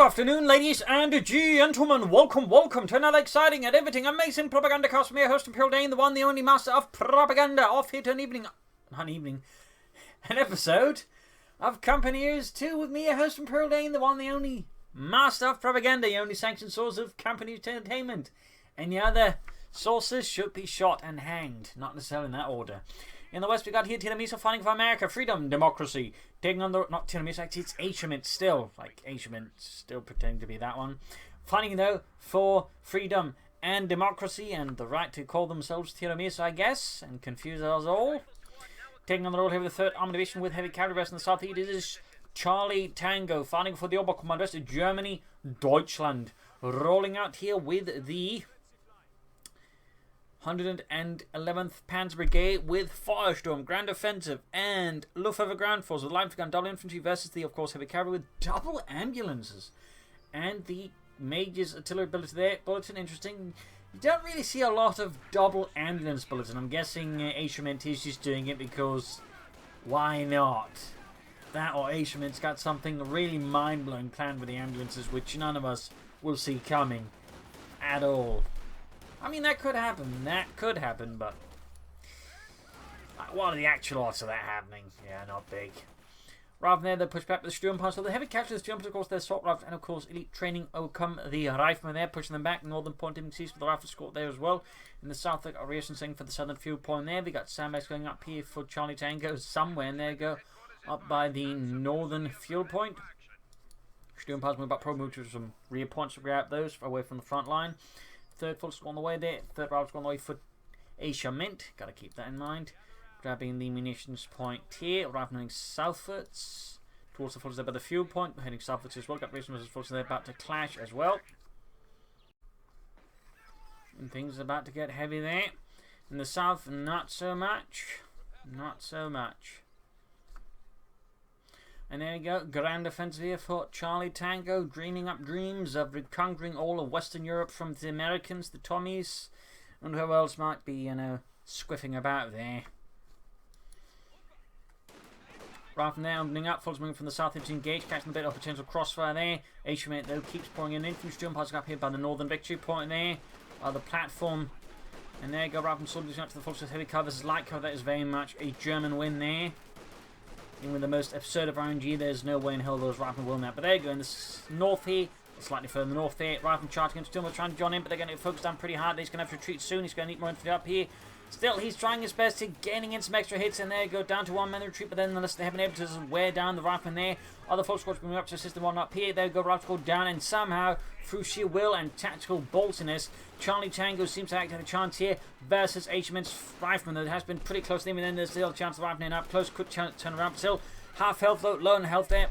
afternoon, ladies and gentlemen. Welcome to another exciting and everything amazing Propagandacast from your host, Imperial Dane, the one, the only master of propaganda. Off here to an episode of Company News 2 with me, your host, Imperial Dane, the one, the only master of propaganda, the only sanctioned source of company entertainment. Any other sources should be shot and hanged. Not necessarily in that order. In the West, we got here Tiramisu fighting for America, freedom, democracy. Taking on the... Not Tiramisu, actually, it's Asiamint still. Like, Asiamint still pretending to be that one. Fighting, though, for freedom and democracy and the right to call themselves Tiramisu, I guess, and confuse us all. Taking on the road here with the 3rd Armored Division with heavy cavalry in the southeast. It is Charlietango fighting for the Oberkommando of Germany, Deutschland. Rolling out here with the 111th Panzer Brigade with Firestorm, Grand Offensive, and Luftwaffe Ground Force with Light Gun, Double Infantry versus the, of course, Heavy Cavalry with double ambulances. And the Major's artillery bulletin, interesting. You don't really see a lot of double ambulance bulletin. I'm guessing Asiamint is just doing it because why not? That or Asiamint's got something really mind-blowing planned with the ambulances, which none of us will see coming at all. I mean, that could happen, but what are the actual odds of that happening? Yeah, not big. Rather than there, they push back with the Sturmpanzer. So the heavy capture of the Sturmpanzer, of course, their assault rifles, and of course, elite training OKW, the riflemen there, pushing them back. Northern point sees for the rifle squad there as well. In the south, they got Rearson saying for the southern field point there. We got sandbags going up here for Charlietango somewhere, and there you go, up by the northern field point. Sturmpanzer move up, probably move to some rear points to grab those away from the front line. 3rd full squad on the way there. 3rd rifle squad on the way for Asiamint. Got to keep that in mind. Grabbing the munitions point here. Rifling southwards towards the forces there by the fuel point. We're heading southwards as well. Got reasonable forces there about to clash as well. And things are about to get heavy there. In the south, not so much. Not so much. And there you go, Grand Offensive here for Charlietango, dreaming up dreams of reconquering all of Western Europe from the Americans, the Tommies, and who else might be, you know, squiffing about there. Right from there, opening up, forces moving from the south, it's engaged, catching a bit of potential crossfire there. Asiamint, though, keeps pouring in infantry, Sturmpanzer up here by the northern victory point there, by the platform. And there you go, right from soldiers out to the forces with heavy covers, light cover, that is very much a German win there. Even with the most absurd of RNG, there's no way in hell those riflemen will now. But there you go, in the north here, slightly further north there, Rifleman charging him, still trying to join in, but they're going to get focused down pretty hard. He's going to have to retreat soon, he's going to need more infantry up here. Still, he's trying his best to gaining in some extra hits, and there you go, down to 1 man retreat, but then unless they haven't been able to wear down the rifleman there, other full squads moving up to assist the one up here. There you go, rifle squad down, and somehow, through sheer will and tactical boltiness, Charlietango seems to have a chance here versus Asiamint's rifleman. That has been pretty close to him, and then there's still a chance of the rifleman up close, quick turn around, but still, half health, low on health there.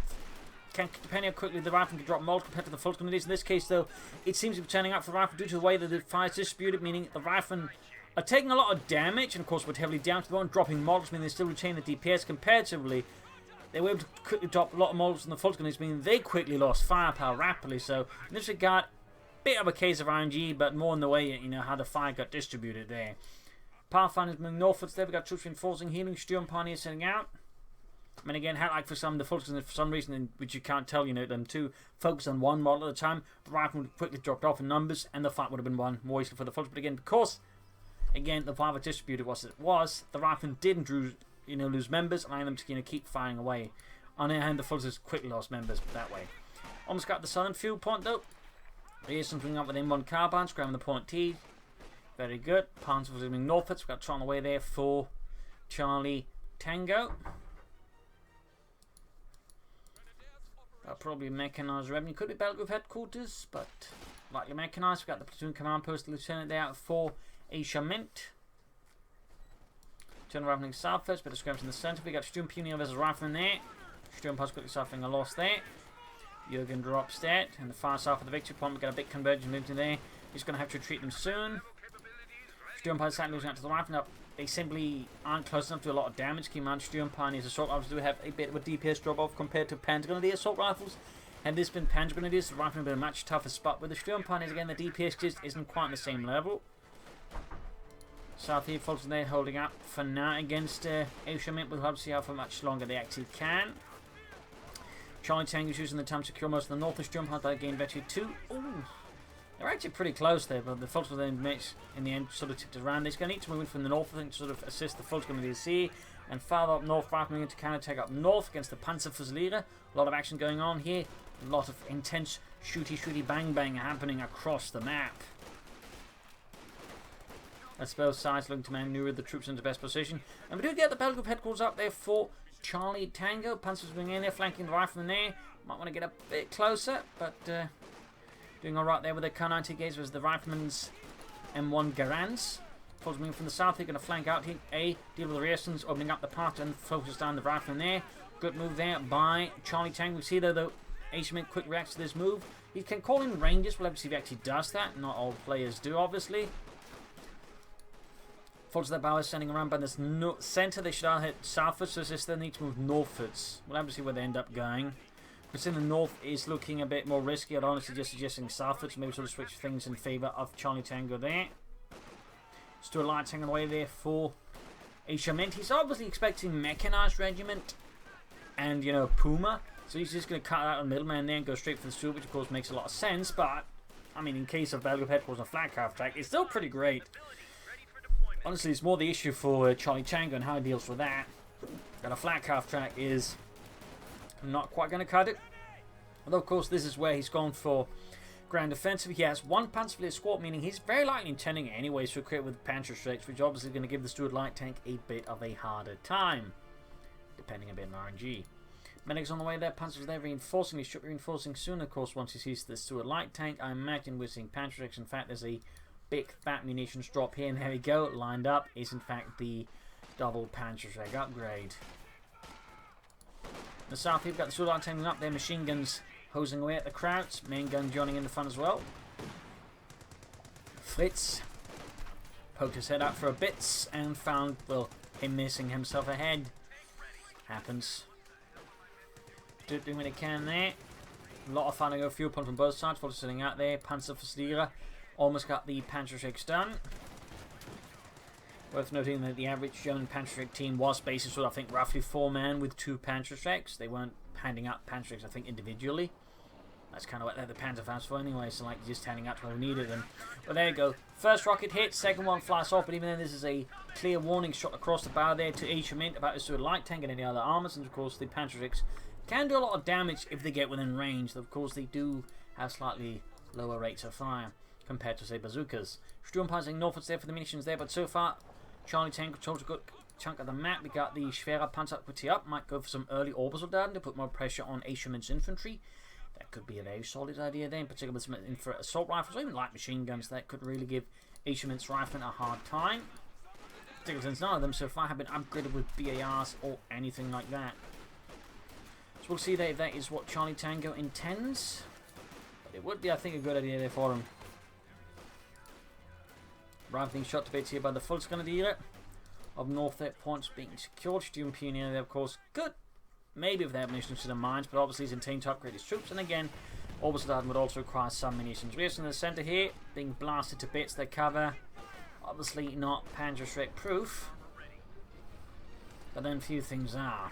Depending how quickly the rifle can drop mold compared to the full communities. In this case, though, it seems to be turning out for the rifle due to the way that the fire is distributed, meaning the riflemen are taking a lot of damage, and of course, we're heavily down to the bone, dropping models, meaning they still retain the DPS. Comparatively, they were able to quickly drop a lot of models from the full communities, meaning they quickly lost firepower rapidly. So, in this regard, bit of a case of RNG, but more in the way, you know, how the fire got distributed there. Pathfinder's moving northwards there. We've got troops reinforcing, healing, Sturmpanzer setting out. I mean, again, how like for some of the focus, for some reason, in which you can't tell, you know, them to focus on one model at a time, the rifle would quickly dropped off in numbers, and the fight would have been won more easily for the focus. But again, because, again, the fire distributed was it was, the rifle didn't lose members, allowing them to, you know, keep firing away. On the other hand, the focus quickly lost members that way. Almost got the southern field point, though. Here's something up with M1 carbines, grabbing the point T. Very good. Panzer was moving northwards. We've got Tron on the way there for Charlietango. Probably mechanised revenue. Could be Belgrave headquarters, but likely mechanised. We've got the platoon command post lieutenant there for Asiamint. Turn rifling south first, bit of skirmish in the centre. We got Sturm Punier versus Rifleman there. Sturm Post quickly suffering a loss there. Jurgen drops that. And the far south of the victory point, we've got a big convergence movement there. He's going to have to retreat them soon. Sturm Post losing out to the Rifleman. They simply aren't close enough to do a lot of damage. Keep in mind, Sturmpanzer's assault rifles do have a bit of a DPS drop off compared to Panzergrenadier assault rifles. Had this been Panzergrenadiers, the rifle would have been a much tougher spot. With the Sturmpanzers, again, the DPS just isn't quite on the same level. South here, folks, they're holding up for now against Asiamint. We'll have to see how for much longer they actually can. Charlietango's using the time to secure most of the northeast jump out. They gain victory 2. Ooh. They're actually pretty close there, but the Fulton then makes, in the end, sort of tipped around. He's going to need to move in from the north, I think, to sort of assist the Fulton going to see. And farther up north, Riflemen to counter-attack up north against the Panzerjaegers. A lot of action going on here. A lot of intense shooty bang happening across the map. As both sides looking to maneuver the troops into best position. And we do get the Battle Group headquarters up there for Charlietango. Panzers being in there, flanking the Riflemen there. Might want to get a bit closer, but doing alright there with the CoH2 was the Riflemen's M1 Garans. Forces moving from the south, they're going to flank out here. Deal with the resistance, opening up the path and focus down the Riflemen there. Good move there by Charlietango. We see though Asiamint quick reacts to this move. He can call in Rangers. We'll have to see if he actually does that. Not all players do, obviously. Forces their bow is standing around by this centre. They should all hit southwards, so they need to move northwards. We'll have to see where they end up going. But in the north is looking a bit more risky. I'd honestly just suggesting southwards. Maybe sort of switch things in favour of Charlietango there. Still a light hanging away there for Asiamint. He's obviously expecting mechanized regiment and, you know, Puma. So he's just going to cut out the middleman there and go straight for the Stuart, which of course makes a lot of sense. But, I mean, in case of Battle Group Headquarters and flat craft attack, it's still pretty great. Honestly, it's more the issue for Charlietango and how he deals with that. That a flat craft track is not quite going to cut it. Although, of course, this is where he's gone for Grand Offensive. He has one Panzerjaeger squad, meaning he's very likely intending it anyways to equip with Panzerjaegers, which obviously is going to give the Stuart Light Tank a bit of a harder time, depending a bit on RNG. Medics on the way there, Panzers there reinforcing. He should be reinforcing soon, of course, once he sees the Stuart Light Tank. I imagine we're seeing Panzerjaegers. In fact, there's a big fat munitions drop here, and there we go. Lined up is in fact the double Panzerjaeger upgrade. In the south, we've got the Stuart Light Tank up there, machine guns hosing away at the Krauts, main gun joining in the fun as well. Fritz poked his head out for a bit and found, well, him missing himself ahead. Happens. Doing what he can there. A lot of fighting over fuel pump from both sides. Fulton sitting out there. Panzerjaeger almost got the Panzerjaegers done. Worth noting that the average German Panzerjaeger team was based on, I think, roughly 4 men with 2 Panzerjaegers. They weren't handing out Panzerjaegers, I think, individually. That's kind of what they're the Panzerfaust for anyway, so like just handing out to whoever needed them. But there you go. First rocket hit, second one flies off, but even then this is a clear warning shot across the bow there to Asiamint about his Stuart Light Tank and any other armors, and of course the Panzerjaegers can do a lot of damage if they get within range. Of course they do have slightly lower rates of fire compared to, say, bazookas. Sturmpanzer northwards there for the munitions there, but so far Charlietango controls a good chunk of the map. We got the Schwerer Panzer quickly up. Might go for some early Obersoldaten to put more pressure on Asiamint's infantry. That could be a very solid idea there, in particular with some infrared assault rifles or even light machine guns. That could really give Asiamint's riflemen a hard time. Particularly since none of them so far have been upgraded with BARs or anything like that. So we'll see that if that is what Charlietango intends. But it would be, I think, a good idea there for him. Rather being shot to bits here by the Volksgrenadier. Of north there, points being secured. Student Pioneer there, of course, good. Maybe with their munitions to the mines, but obviously he's intending to upgrade his troops. And again, Obersoldaten would also require some munitions. We're in the centre here, being blasted to bits. Their cover, obviously not Panzerjaeger proof. But then few things are.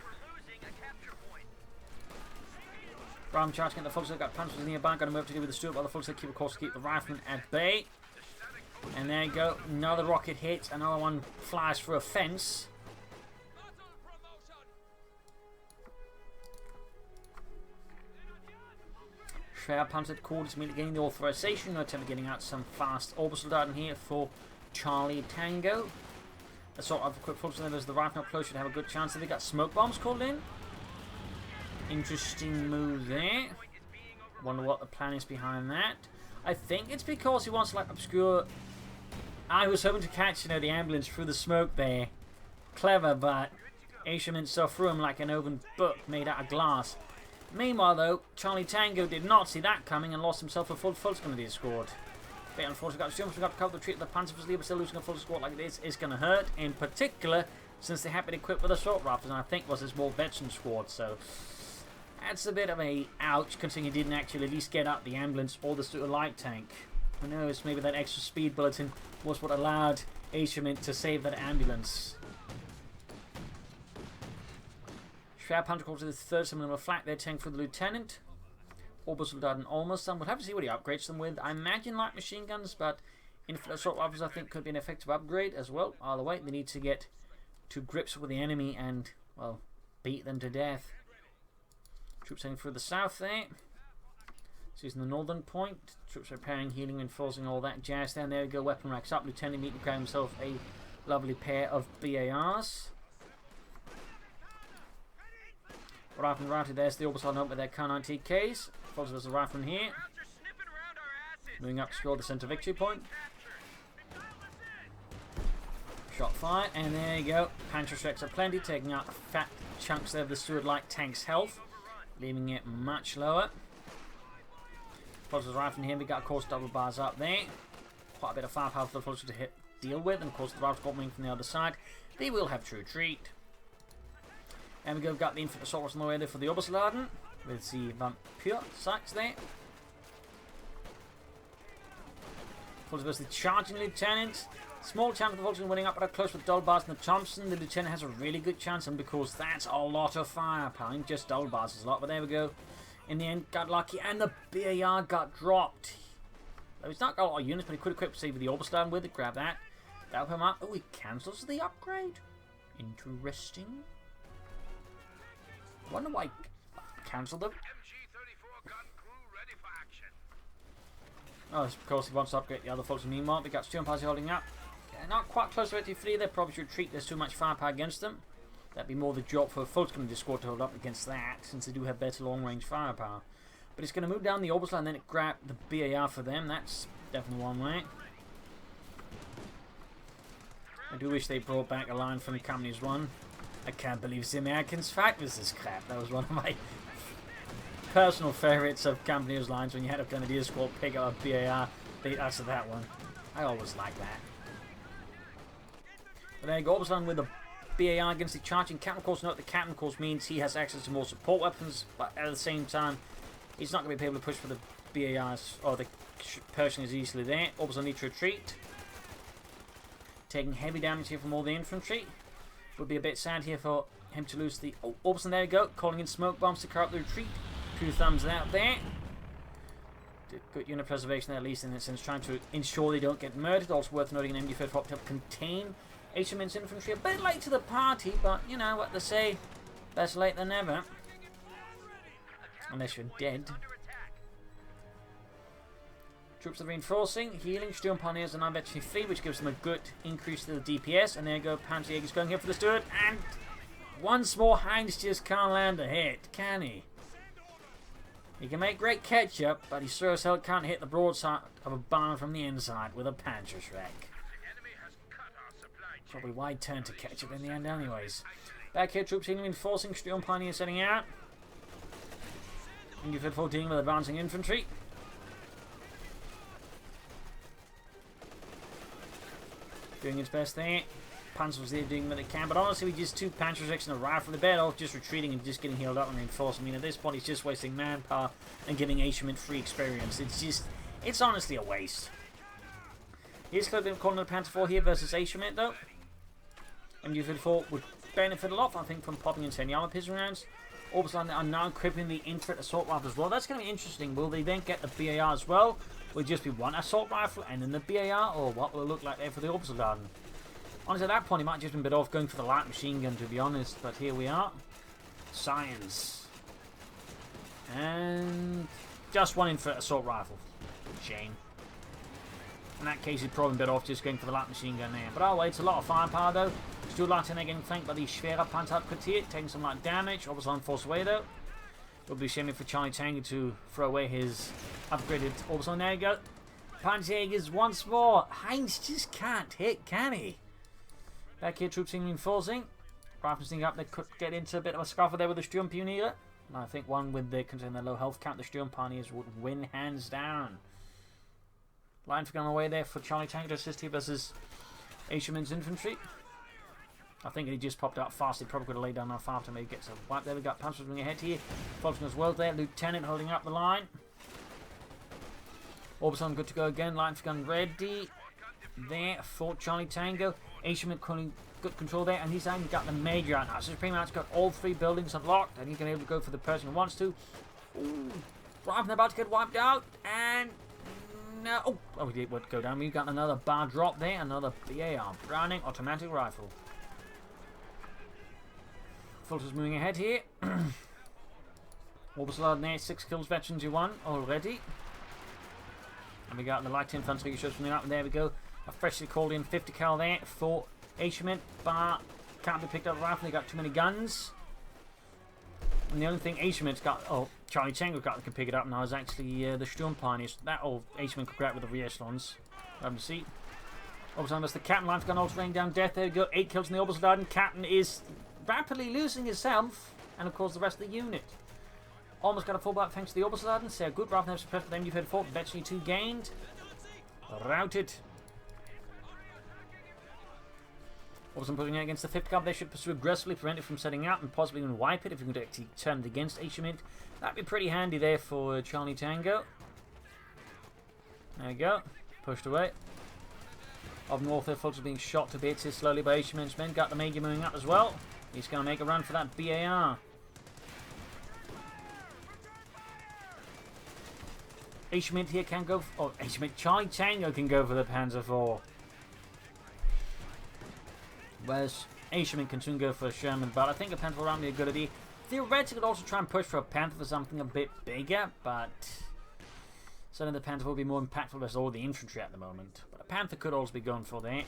Ram charging at the Volkswagen, got Panzers nearby, got to move to do with the Stuart, while the Volkswagen keep, of course, keep the riflemen at bay. And there you go, another rocket hit, another one flies through a fence. Schwer Panzer called is immediately getting the authorization. No attempt at getting out some fast Obersoldaten here for Charlietango. That's sort of a quick focus on those. The rifle approach should have a good chance. They got smoke bombs called in. Interesting move there. Wonder what the plan is behind that. I think it's because he wants to like obscure. I was hoping to catch, you know, the ambulance through the smoke there. Clever, but Asiamint saw through him like an open book made out of glass. Meanwhile, though, Charlietango did not see that coming and lost himself a full Volksgrenadier squad. Bit unfortunate, got to cover the treat of the Panzerjaeger, but still losing a full squad like this is going to hurt. In particular, since they have been equipped with assault rifles, and I think was his more veteran squad, so that's a bit of a ouch, considering he didn't actually at least get up the ambulance or the Stuart Light Tank. Who knows, maybe that extra speed bulletin was what allowed Asiamint to save that ambulance. Schwer Panzer Corps to the third, some of them are flat. They're taking for the lieutenant. Obersoldaten almost done. We'll have to see what he upgrades them with. I imagine light machine guns, but infinite assault rifles I think could be an effective upgrade as well. Either way, they need to get to grips with the enemy and, well, beat them to death. Troops heading through the south there. Seizing the northern point. Troops repairing, healing, reinforcing, all that jazz down there. We go, weapon racks up. Lieutenant Meat to grab himself a lovely pair of BARs. Rifleman routed, there's the Obersoldaten up with their K-90Ks. Follows us a rifleman here. Moving up to score the centre victory point. Shot fired, and there you go. Panzerjaegers are plenty, taking out fat chunks there of the Steward-like tank's health, leaving it much lower. Follows us a rifleman here, we got of course double bars up there. Quite a bit of firepower for the Follows to deal with, and of course the rifles got wing from the other side. They will have to retreat. And we've got the infantry assault on the way there for the Obersoldaten, with the Vampire sights there. Follows us the charging lieutenant. Small chance of the Vulcan winning up, but up close with double bars and the Thompson. The lieutenant has a really good chance, and because that's a lot of firepower. And just double bars is a lot, but there we go. In the end, got lucky, and the BAR got dropped. He's not got a lot of units, but he could equip save with the Obersoldaten with it. Grab that. That'll come up. Oh, he cancels the upgrade. Interesting. Wonder why I cancelled them. Oh, it's because he wants to upgrade the other folks. Meanwhile, we got Student Party holding up. Not quite close to 83. They probably should retreat. There's too much firepower against them. That'd be more the job for folks coming to squad to hold up against that, since they do have better long-range firepower. But it's going to move down the Obersoldaten and then it grab the BAR for them. That's definitely one way. I do wish they brought back a line from Companies 1. I can't believe the Americans fight with this crap. That was one of my personal favourites of Companies lines, when you had a Grenadier squad pick up a BAR, beat us to that one. I always like that. But there you go, Obersoldaten with the BAR against the charging captain. Of course, note the captain, of course, means he has access to more support weapons, but at the same time, he's not going to be able to push for the BARs or the Pershing is easily there. Obersoldaten need to retreat. Taking heavy damage here from all the infantry. Would be a bit sad here for him to lose the... Oh, Obersoldaten, there you go. Calling in smoke bombs to corrupt the retreat. 2 thumbs out there. Good unit preservation there, at least in a sense, trying to ensure they don't get murdered. Also worth noting, an MD-5 popped up contain Asiamint's infantry. A bit late to the party, but you know what they say. Better late than never. Unless you're dead. Troops are reinforcing, healing. Sturm Pioneers are now actually free, which gives them a good increase to the DPS. And there you go, Panzerjaegers going here for the Steward. And once more, Heinz just can't land a hit, can he? He can make great ketchup, but he sure as hell can't hit the broadside of a barn from the inside with a Panzerschreck. Probably wide turn to ketchup in the end anyways. Back here, troops healing, reinforcing. Sturm Pioneers setting out. MD-5 14 with advancing infantry. Doing its best there. Panzers there doing what they can, but honestly, with just 2 Panzerjaegers and a rifle, they're better off just retreating and just getting healed up and reinforced. I mean, at this point, he's just wasting manpower and giving Asiamint free experience. It's honestly a waste. Here's clearly calling the Panzer 4 here versus Asiamint, though. MD-54 would benefit a lot, I think, from popping in 10 Yama pistol rounds. Obersoldaten are now equipping the infantry assault rifle as well. That's going to be interesting. Will they then get the BAR as well? Will it just be one assault rifle and then the BAR? Or what will it look like there for the Obersoldaten? Honestly, at that point, he might have just been better off going for the light machine gun, to be honest. But here we are. Science. And just one infantry assault rifle. Shame. In that case, he'd probably better off just going for the light machine gun there. But oh well, it's a lot of firepower though. Studlaten getting flanked by the Schwerer Panzerhauptquartier, taking some light damage. Obersoldaten forced away though. It would be shaming for Charlietango to throw away his upgraded Obersoldaten. There you go. Panzerjaegers once more. Heinz just can't hit, can he? Back here, troops reinforcing. Rifles sneaking up, they could get into a bit of a scuffle there with the Sturm Pioneer. And I think one with the considering their low health count, the Sturm Pioneers would win hands down. Line for going away there for Charlietango to assist here versus Asiamint's infantry. I think he just popped out fast. He probably could have laid down enough after maybe gets a wipe. There we got Panzers moving ahead here. Focusing as well there. Lieutenant holding up the line. Obersoldaten good to go again. Line for gun ready. there for Charlietango. Asiamint good control there, and he's only got the major out now. So he's pretty much got all 3 buildings unlocked, and he's going to be able to go for the person who wants to. Ooh, Raven about to get wiped out, and no. Oh, he did what go down. We've got another bar drop there, another BAR Browning automatic rifle. Fulton's moving ahead here. Oberslard there, 6 kills, veterans you won already. And we got the light infantry shows from the up, and there we go. A freshly called in 50 cal there for Asiamint, but can't be picked up rifle, they got too many guns. And the only thing Asiamint's got, Charlietango got that can pick it up now is actually the Sturmpioneers. That old Asiamint could grab with the re-echelons. Have a seat. Oberslard, the captain line's gun also raining down death. There we go, 8 kills in the Oberslard. Captain is rapidly losing himself, and of course the rest of the unit. Almost got a full back thanks to the Oberslard. So good rather than suppressed, but then you've had 4, eventually 2 gained. Routed. Oberslard putting it against the 5th Cav. They should pursue aggressively, prevent it from setting out, and possibly even wipe it if you could actually turn it against Asiamint. That'd be pretty handy there for Charlietango. There we go. Pushed away. Up north there, folks are being shot to bits here slowly by Asiamint's men. Got the Major moving up as well. He's going to make a run for that BAR. Asiamint here can go. Asiamint. Charlietango can go for the Panzer IV. Whereas Asiamint can soon go for a Sherman, but I think a Panther would be a good idea. Theoretically, could also try and push for a Panther for something a bit bigger, but certainly the Panther will be more impactful as all the infantry at the moment. But a Panther could also be going for that.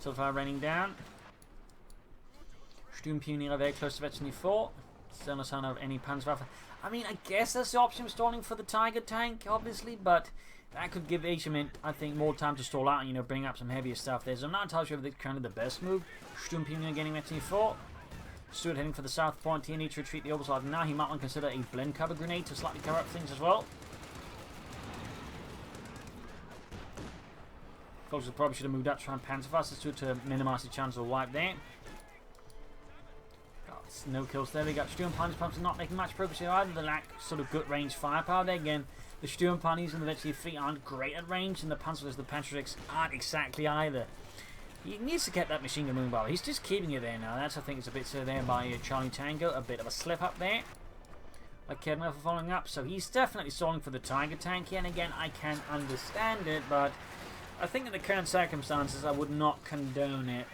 Silverfire raining down. Sturmpioneer very close to Veteran 4. Still no sign of any Panzerwaffe. I mean, I guess that's the option of stalling for the Tiger tank, obviously, but that could give Asiamint, I think, more time to stall out and, you know, bring up some heavier stuff there. So I'm not entirely sure if it's kind of the best move. Sturmpioneer getting Veteran 4. Stewart heading for the south point. He needs to retreat the Oberslard. Now he might want to consider a blend cover grenade to slightly cover up things as well. Folks probably should have moved up to try and Panzerfaster to minimize the chance of a wipe there. No kills there. We got Sturmpioneers pumps not making much progress here either. They lack sort of good range firepower there. Again, the Sturmpioneers and the Veteran 3 aren't great at range, and the Panzerjaegers aren't exactly either. He needs to get that machine gun moving by. He's just keeping it there now. That's, I think, it's a bit there by Charlietango. A bit of a slip up there. Like Kedner for following up. So he's definitely stalling for the Tiger tank here. And again, I can understand it, but I think in the current circumstances, I would not condone it.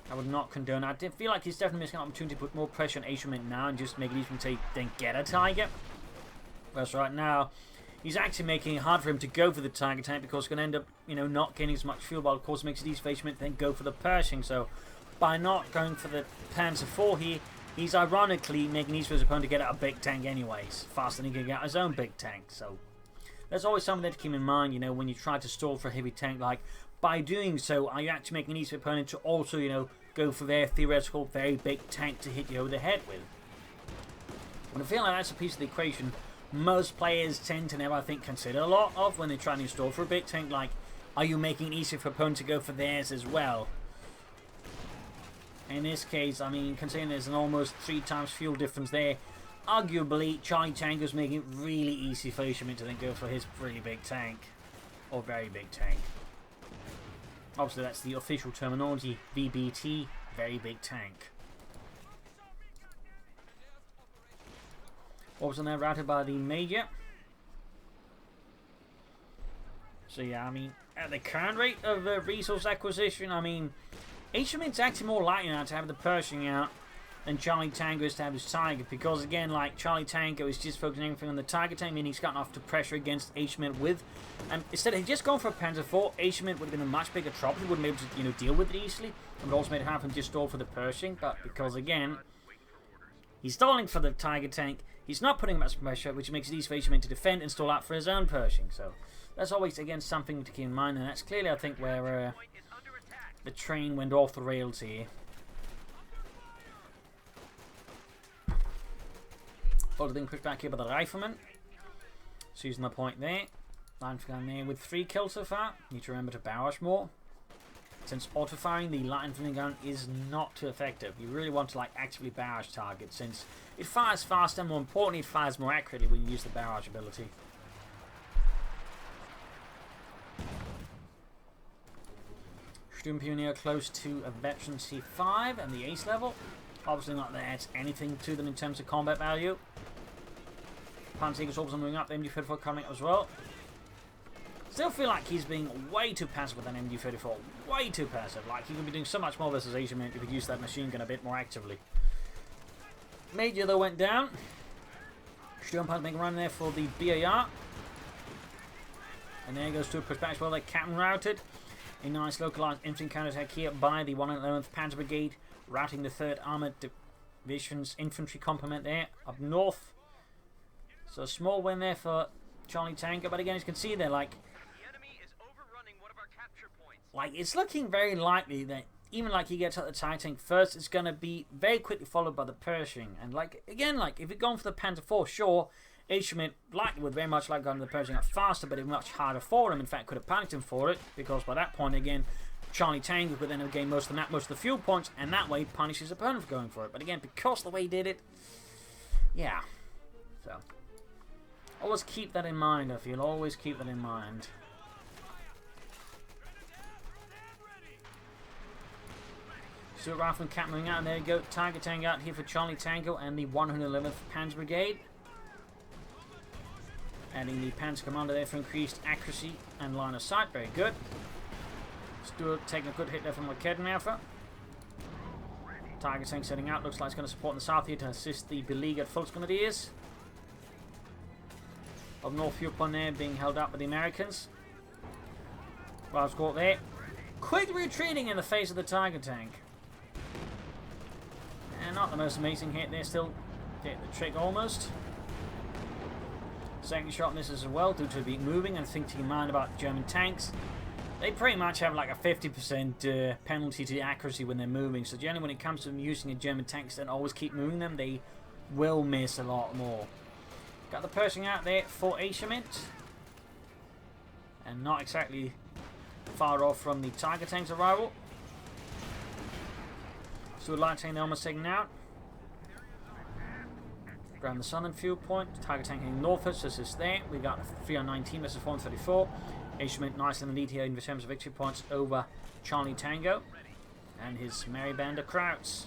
I would not condone it. I feel like he's definitely missing an opportunity to put more pressure on Asiamint now and just make it easy to then get a Tiger. Whereas right now, he's actually making it hard for him to go for the Tiger tank because it's going to end up, you know, not getting as much fuel, but of course it makes it easy for Asiamint to then go for the Pershing. So by not going for the Panzer IV here, he's ironically making it easy for his opponent to get out a big tank anyways, faster than he can get out his own big tank. So there's always something to keep in mind, you know, when you try to stall for a heavy tank. Like, by doing so, are you actually making it easy for the opponent to also, you know, go for their theoretical very big tank to hit you over the head with? And I feel like that's a piece of the equation most players tend to never, I think, consider a lot of when they try to install for a big tank. Like, are you making it easier for opponents to go for theirs as well? In this case, I mean, considering there's an almost 3 times fuel difference there, arguably Charlietango's making it really easy for Asiamint to then go for his really big tank. Or very big tank. Obviously, that's the official terminology, VBT, very big tank. Also now routed by the Major. So yeah, I mean, at the current rate of resource acquisition, I mean, Asiamint's actually more likely now to have the Pershing out than Charlietango is to have his Tiger, because again, like, Charlietango is just focusing everything on the Tiger tank, meaning he's got enough to pressure against Asiamint with. And instead of just gone for a Panzer IV, Asiamint would have been a much bigger trouble. He wouldn't be able to, you know, deal with it easily. And would also made it hard for him to just stall for the Pershing, but because again, he's stalling for the Tiger tank, he's not putting much pressure, which makes it easy for Asiamint to defend and stall out for his own Pershing. So that's always, again, something to keep in mind, and that's clearly, I think, where the train went off the rails here. Followed being pushed back here by the Rifleman. So using the point there. Line gun there with 3 kills so far. Need to remember to barrage more. Since auto-firing the light infantry gun is not too effective. You really want to, like, actively barrage targets, since it fires faster and, more importantly, it fires more accurately when you use the barrage ability. Sturm Pioneer close to a veteran C5 and the ace level. Obviously not that adds anything to them in terms of combat value. Panzerjaegers also moving up, the MG34 coming up as well. Still feel like he's being way too passive with an MG34. Way too passive. Like, he could be doing so much more versus Asiamint if he used that machine gun a bit more actively. Major, though, went down. Sturmpanzer making a run there for the BAR. And there goes to a push back as well. They're captain routed. A nice localized infantry counterattack here by the 111th Panzer Brigade, routing the 3rd Armoured Division's infantry complement there up north. So a small win there for Charlietango, but again, as you can see there, like it's looking very likely that even like he gets out the TIE tank first, it's going to be very quickly followed by the Pershing. And like again, like if you're going for the Panzer IV, sure, Asiamint likely would very much like going to the Pershing up faster, but it's much harder for him. In fact, could have panicked him for it, because by that point again, Charlietango would then have gained most of the map, most of the fuel points, and that way punish his opponent for going for it. But again, because the way he did it, yeah. So always keep that in mind. I feel always keep that in mind. Stuart Rifleman Cap moving out, and there you go. Tiger Tango out here for Charlietango and the 111th Panzer Brigade. Adding the Panzer Commander there for increased accuracy and line of sight. Very good. Stuart taking a good hit there from Lockheed Alpha. Tiger Tank setting out. Looks like it's going to support in the south here to assist the beleaguered Fultz Grenadiers. Up north, fuel point there being held up by the Americans. Well, squad there. Quick retreating in the face of the Tiger Tank. And not the most amazing hit there, still get the trick almost. Second shot misses as well due to it being moving, and think to your mind about German tanks. They pretty much have like a 50% penalty to accuracy when they're moving, so generally when it comes to them using a German tanks and always keep moving them, they will miss a lot more. Got the Pershing out there for Asiamint. And not exactly far off from the Tiger Tank's arrival. Stuart Light Tank, they're almost taken out. Ground the southern fuel point. Tiger Tank heading northwards, so this is there. We got 3 on 19 versus 4 on 34. Asiamint nice in the lead here in terms of victory points over Charlietango and his merry band of Krauts.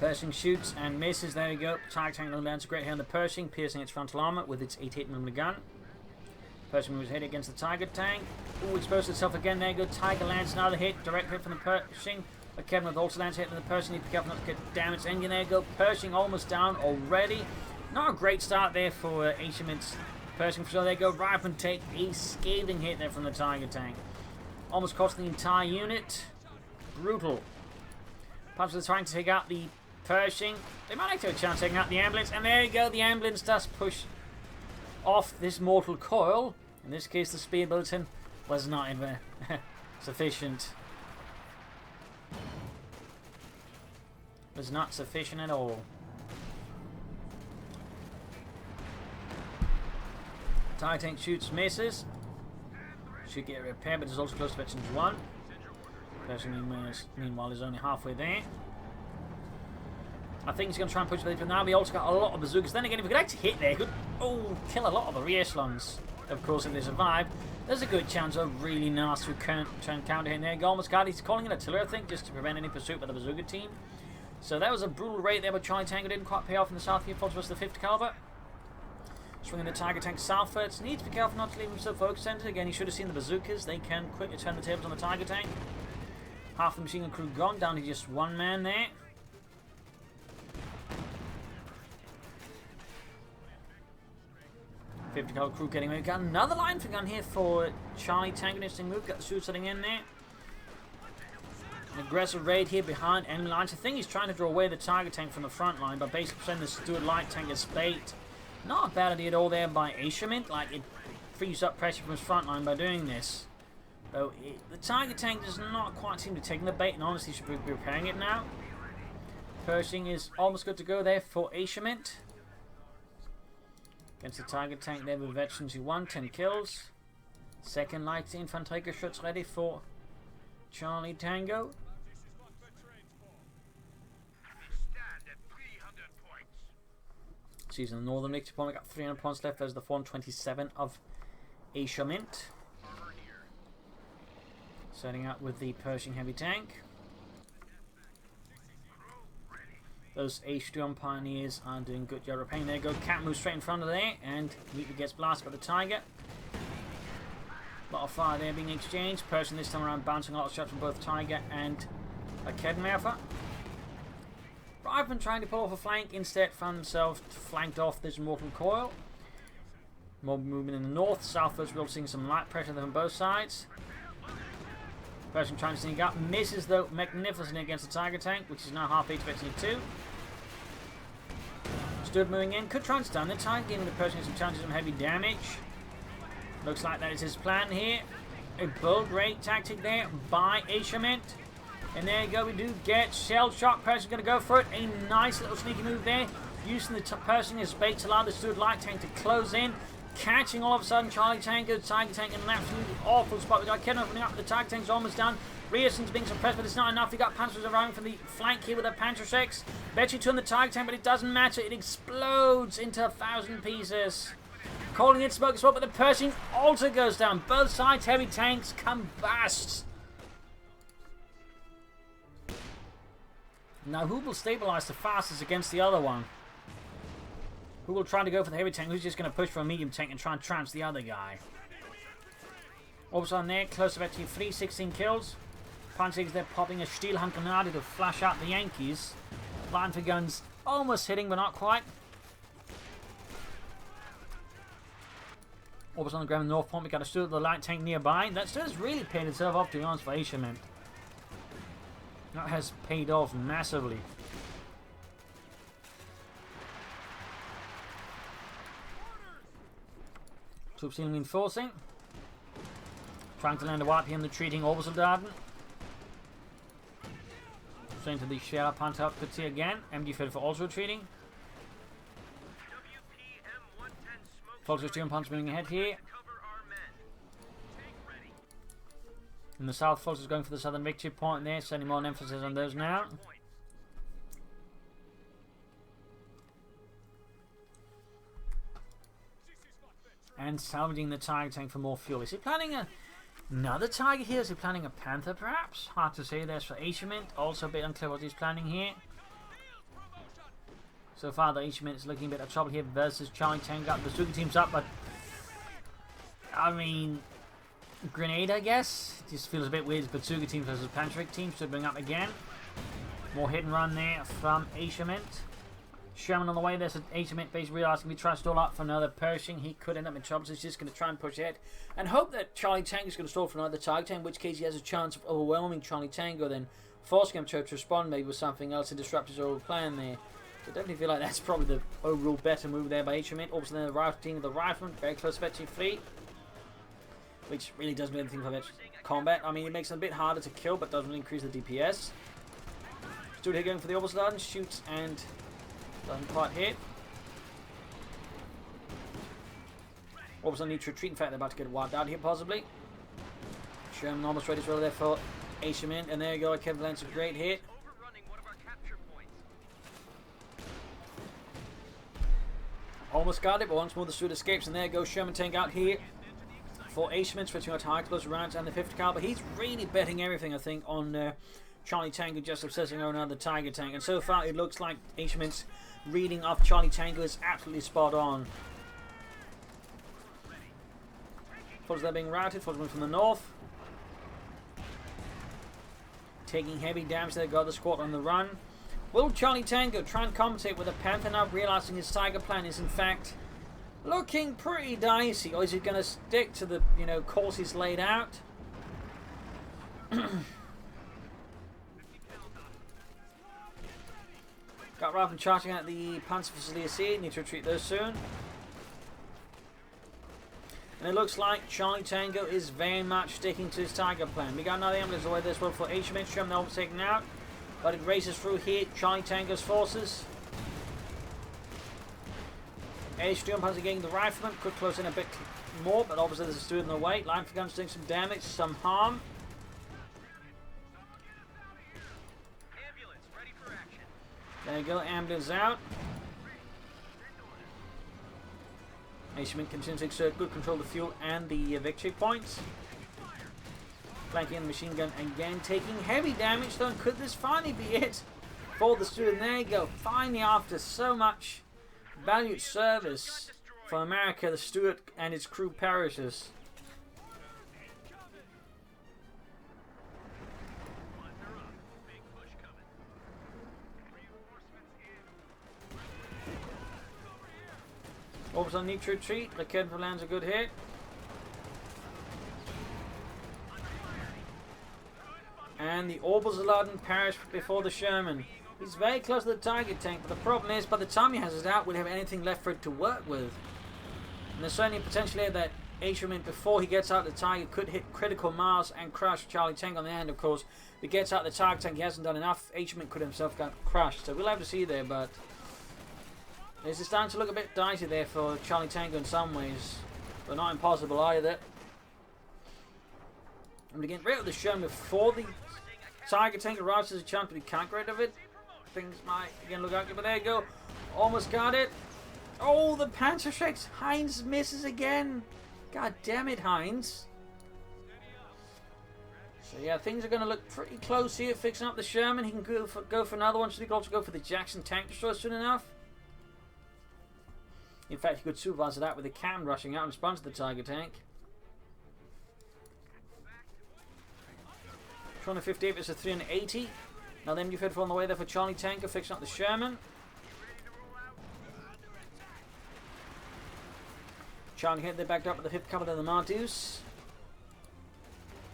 Pershing shoots and misses. There we go. Tiger Tank lands a great hit on the Pershing, piercing its frontal armor with its 88mm gun. Pershing moves ahead against the Tiger Tank. Ooh, exposed itself again. There you go. Tiger lands another hit. Direct hit from the Pershing. But Kevin with also lands a hit from the Pershing. Need to be careful not to get damaged engine. There you go. Pershing almost down already. Not a great start there for Asiamint's Pershing. So there you go. Right up and take a scathing hit there from the Tiger Tank. Almost cost the entire unit. Brutal. Punch trying to take out the Pershing. They might actually have a chance taking out the ambulance. And there you go. The ambulance does push off this mortal coil. In this case, the speed bulletin was not sufficient. Was not sufficient at all. Tiger Tank shoots, misses. Should get repaired, but it's also close to veterans 1. Pershing, meanwhile, is only halfway there. I think he's going to try and push it, but now we also got a lot of bazookas. Then again, if we could actually hit there, he could kill a lot of the rear echelons. Of course, if they survive, there's a good chance of really nasty counter hit there. Almost got, he's calling it artillery, I think, just to prevent any pursuit by the bazooka team. So that was a brutal raid there, but Charlietango didn't quite pay off in the south here. Fultz was the 5th caliber. Swinging the Tiger Tank southwards. Needs to be careful not to leave him so focus centered. Again, he should have seen the bazookas. They can quickly turn the tables on the Tiger Tank. Half the machine gun crew gone, down to just one man there. '50 caliber crew getting away. Got another line for gun here for Charlietango. Interesting move. Got the suit setting in there. An aggressive raid here behind enemy lines. I think he's trying to draw away the Tiger Tank from the front line, but basically sending the Stuart Light Tank as bait. Not a bad idea at all there by Asiamint. Like, it frees up pressure from his front line by doing this. Though the Tiger Tank does not quite seem to be taking the bait, and honestly should be repairing it now. Pershing is almost good to go there for Asiamint. Against the Tiger Tank there with veterans who won 10 kills. Second light Infanteriegeschütz ready for Charlietango. Season the Northern Victory point. We got 300 points left. There's the 427 of Asiamint. Setting up with the Pershing heavy tank. Those H2 Pioneers are doing good job repairing. There you go. Cat moves straight in front of there and immediately gets blasted by the Tiger. A lot of fire there being exchanged. Pershing this time around bouncing a lot of shots from both Tiger and a Kedmerfer. Rifleman trying to pull off a flank, instead found himself flanked off this mortal coil. More movement in the north. Southwards we're all seeing some light pressure there from both sides. Pershing trying to sneak up. Misses though magnificently against the Tiger tank, which is now half HP to 2. Stood moving in. Could try and stun the Tiger, giving the Pershing some chances of heavy damage. Looks like that is his plan here. A bold raid tactic there by Asiamint. And there you go, we do get shell shock. Pershing's going to go for it. A nice little sneaky move there. Using the Pershing as bait to allow the Steward light tank to close in. Catching all of a sudden Charlietango, Tiger tank in an absolutely awful spot. We got Ken opening up, the Tiger tank's almost done. Rierson's being suppressed, but it's not enough. We got Panzers arriving from the flank here with a Panzerjaegers. Betchy 2 on the Tiger tank, but it doesn't matter. It explodes into 1,000 pieces. Calling it smoke as well, but the Pershing also goes down. Both sides, heavy tanks combust. Now, who will stabilize the fastest against the other one? Who will try to go for the heavy tank? Who's just going to push for a medium tank and try and trance the other guy? Also on there, close to about 316 kills. Panzerjaegers there popping a Stielhandgranate to flash out the Yankees. Line for guns almost hitting, but not quite. Also on the ground in the north point, we got a Steward with the light tank nearby. That Steward has really paid itself off, to be honest, for Asiamint. That has paid off massively. Troops healing reinforcing. Trying to land a wipe here in the retreating Obersoldaten. Straight to the Scherer Panther outputs here again. MG-34 also retreating. Volkswagen Steering Punch moving ahead here. In the south, Volkswagen is going for the southern victory point there, sending more emphasis on those now. And salvaging the Tiger tank for more fuel. Is he planning another Tiger here? Is he planning a Panther perhaps? Hard to say. There's for Asiamint. Also a bit unclear what he's planning here. So far the Asiamint is looking a bit of trouble here versus Charlietango. Got the Bazooka teams up, but I mean, grenade I guess. Just feels a bit weird. Bazooka teams versus Panzerjaegers teams to bring up again. More hit and run there from Asiamint. Sherman on the way. There's an Asiamint basically realizing we try to stall up for another Pershing. He could end up in trouble, so he's just going to try and push ahead and hope that Charlietango is going to stall for another Tiger tank, in which case he has a chance of overwhelming Charlietango, then forcing him to respond maybe with something else and disrupt his overall plan there. So I definitely feel like that's probably the overall better move there by Asiamint. Also then the rifle team with the rifleman, very close to Vetchi 3, which really doesn't do anything for that combat. I mean, it makes it a bit harder to kill, but doesn't increase the DPS. Stood here going for the Obersoldaten, shoots and doesn't quite hit. Obersoldaten need to retreat. In fact, they're about to get wiped out here, possibly. Sherman almost ready as well there for Asiamint, and there you go. Kevin lands a great hit. Almost got it, but once more the Steward escapes, and there goes Sherman tank out here for Asiamint, switching out to high close rounds and the 50 caliber. He's really betting everything, I think, on Charlietango just obsessing over another Tiger tank, and so far it looks like Asiamint's reading of Charlietango is absolutely spot on. Forces are being routed, forces from the north. Taking heavy damage there, got the squad on the run. Will Charlietango try and compensate with a Panther now, realizing his Tiger plan is in fact looking pretty dicey, or is he going to stick to the, course he's laid out? Got Rifleman charging at the Panzer facilities here, need to retreat those soon. And it looks like Charlietango is very much sticking to his Tiger plan. We got another ambulance away this one for Asiamint. Sherman almost taken out, but it races through here. Charlietango's forces. H2 Panzer getting the rifleman. Could close in a bit more, but obviously there's a Steward in the way. Line for guns doing some damage, some harm. There you go, ambulance out. Asiamint continues to exert good control of the fuel and the victory points. Flanking the machine gun again, taking heavy damage though. And could this finally be it for the student? There you go. Finally, after so much valued service for America, the Stuart and its crew perishes. Orbs on need to retreat. Lekenford lands a good hit. And the Orbals Aladdin perished before the Sherman. He's very close to the target tank, but the problem is, by the time he has it out, we'll have anything left for it to work with. And there's certainly potentially that Asiamint, before he gets out the target, could hit critical mass and crush Charlietango on the end. Of course, if he gets out the target tank, he hasn't done enough. Asiamint could himself get crushed. So we'll have to see there, but it's starting to look a bit dicey there for Charlietango in some ways, but not impossible either. I'm going to get rid of the Sherman before the target tank arrives. There's a chance we can't get rid of it. Things might again look ugly, but there you go. Almost got it. Oh, the Panzerjaegers. Heinz misses again. God damn it, Heinz. So yeah, things are going to look pretty close here. Fixing up the Sherman. He can go for another one. Should he also go for the Jackson tank destroyer soon enough? In fact, he could supervise that with the cam rushing out in response to the target tank. 258 versus 380. Now then, you've heard on the way there for Charlietango, fixing up the Sherman. Charlie hit, they backed up with the 5th Cavalry of the Martus.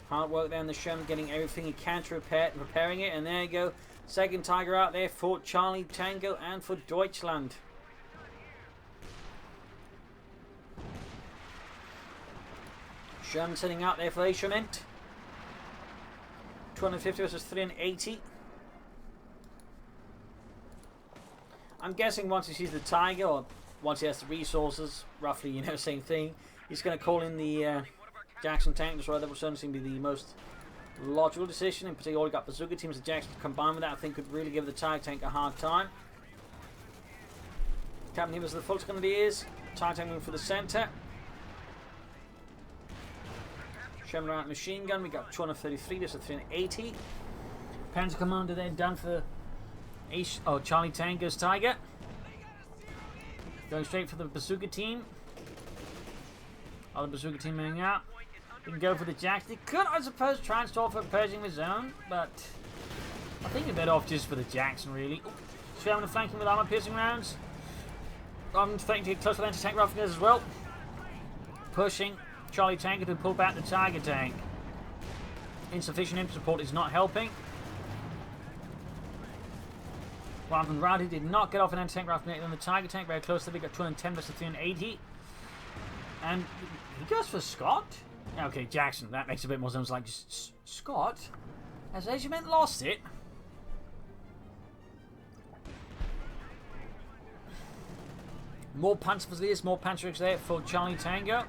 Hard work there on the Sherman, getting everything he can to repairing it. And there you go. Second Tiger out there for Charlietango and for Deutschland. Sherman sitting out there for Asiamint. 250 versus 380. I'm guessing once he sees the Tiger, or once he has the resources, roughly, you know, same thing, he's going to call in the Jackson tank destroyer. That will certainly seem to be the most logical decision. In particular, all you got bazooka teams of Jackson combined with that, I think could really give the Tiger tank a hard time. Captain Hibbers, the full Grenadiers. Tiger tank moving for the centre. Sherman around machine gun. We got 233 versus 380. Panzer Commander there done for Charlietango's Tiger. Going straight for the bazooka team. Other bazooka team moving out. We can go for the Jacks. They could, I suppose, try and stall for purging the zone, but I think you're better off just for the Jackson, really. Sherman flanking with armor piercing rounds. I'm threatening to get close to the anti-tank rifles as well. Pushing Charlietango to pull back the Tiger tank. Insufficient infantry support is not helping. Rather than Rowdy did not get off an anti-tank rifle on the Tiger tank, very close to the big got 210 versus 380. And he goes for Scott. Okay, Jackson, that makes a bit more sense. Like, Scott? Has Asiamint lost it? More Panzerjaegers, more Panzerjaegers there for Charlietango.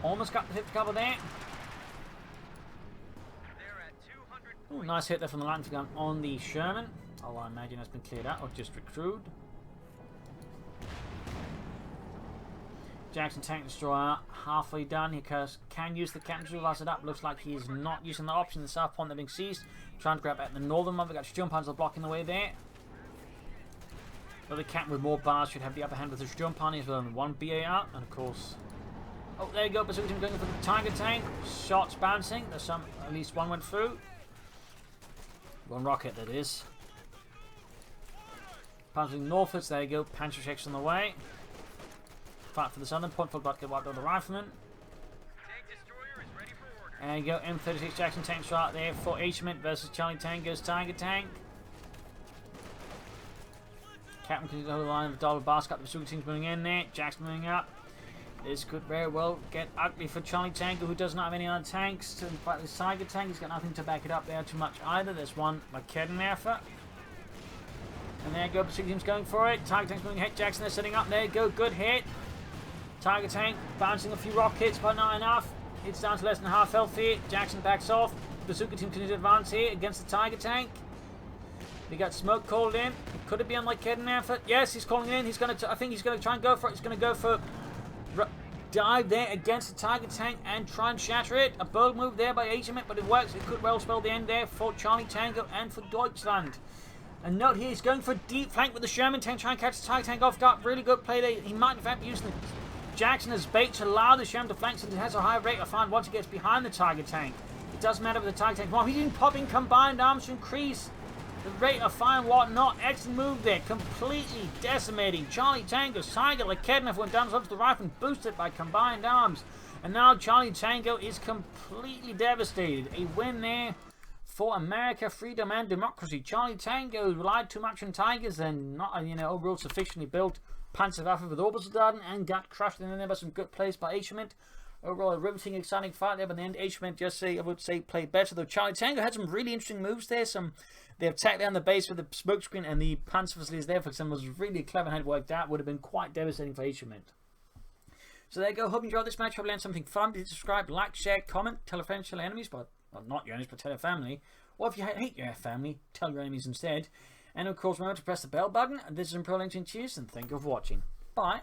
Almost got the 5th cover there. Ooh, nice hit there from the Lantern gun on the Sherman. Oh, I imagine that's been cleared out or just recruited. Jackson tank destroyer halfway done. He can use the captain to realize it up. Looks like he's not using the option. The south point they're being seized. Trying to grab at the northern one. We got Sturmpanzer blocking the way there. But the captain with more bars should have the upper hand with the Sturmpanzer as well. And one BA out, and of course. Oh, there you go. Bazooka team going for the Tiger tank. Shots bouncing. There's some. At least one went through. One rocket, that is. Panzering northwards. There you go. Panzerjaegers on the way. Fight for the southern point. For about to get wiped out the riflemen. There you go. M36 Jackson tanks right there for Asiamint versus Charlietango's Tiger tank. Captain can go to the line of Dollar Basket. The bazooka team's moving in there. Jackson moving up. This could very well get ugly for Charlietango, who does not have any other tanks to fight this Tiger tank. He's got nothing to back it up there too much either. There's one Raketenwerfer. And there you go, bazooka team's going for it. Tiger tank's moving hit. Jackson, they're setting up. There you go, good hit. Tiger tank bouncing a few rockets, but not enough. It's down to less than half health here. Jackson backs off. Bazooka team continues to advance here against the Tiger tank. We got smoke called in. Could it be on Raketenwerfer? Yes, he's calling in. He's going to. I think he's going to try and go for it. He's going to go for dive there against the Tiger tank and try and shatter it. A bold move there by Asiamint, but it works. It could well spell the end there for Charlietango and for Deutschland. And note here, he's going for a deep flank with the Sherman tank, trying to catch the Tiger tank off guard. Really good play there. He might in fact be using the Jackson as bait to allow the Sherman to flank, since it has a high rate of fire once it gets behind the Tiger tank. It doesn't matter with the Tiger tank. Well, he's even popping combined arms to increase the rate of fire and whatnot. Excellent move there. Completely decimating Charlietango. Tiger Leketnev went down to the rifle and boosted by combined arms. And now Charlietango is completely devastated. A win there for America, freedom, and democracy. Charlietango relied too much on Tigers and not, overall sufficiently built Panzerwaffe with Obersoldaten and got crushed. And then there was some good plays by Asiamint. Overall, a riveting, exciting fight there, but in the end, Asiamint I would say, played better. Though Charlietango had some really interesting moves there. They attacked down the base with the smoke screen and the panzer facilities there, for example, was really clever and had worked out. Would have been quite devastating for Asiamint. So there you go. Hope you enjoyed this match. Hope you learned something fun. Please subscribe, like, share, comment, tell a friend, tell enemies, but well, not your enemies, but tell a family. Or if you hate your family, tell your enemies instead. And of course, remember to press the bell button. This is Pro LinkedIn. Cheers and thank you for watching. Bye.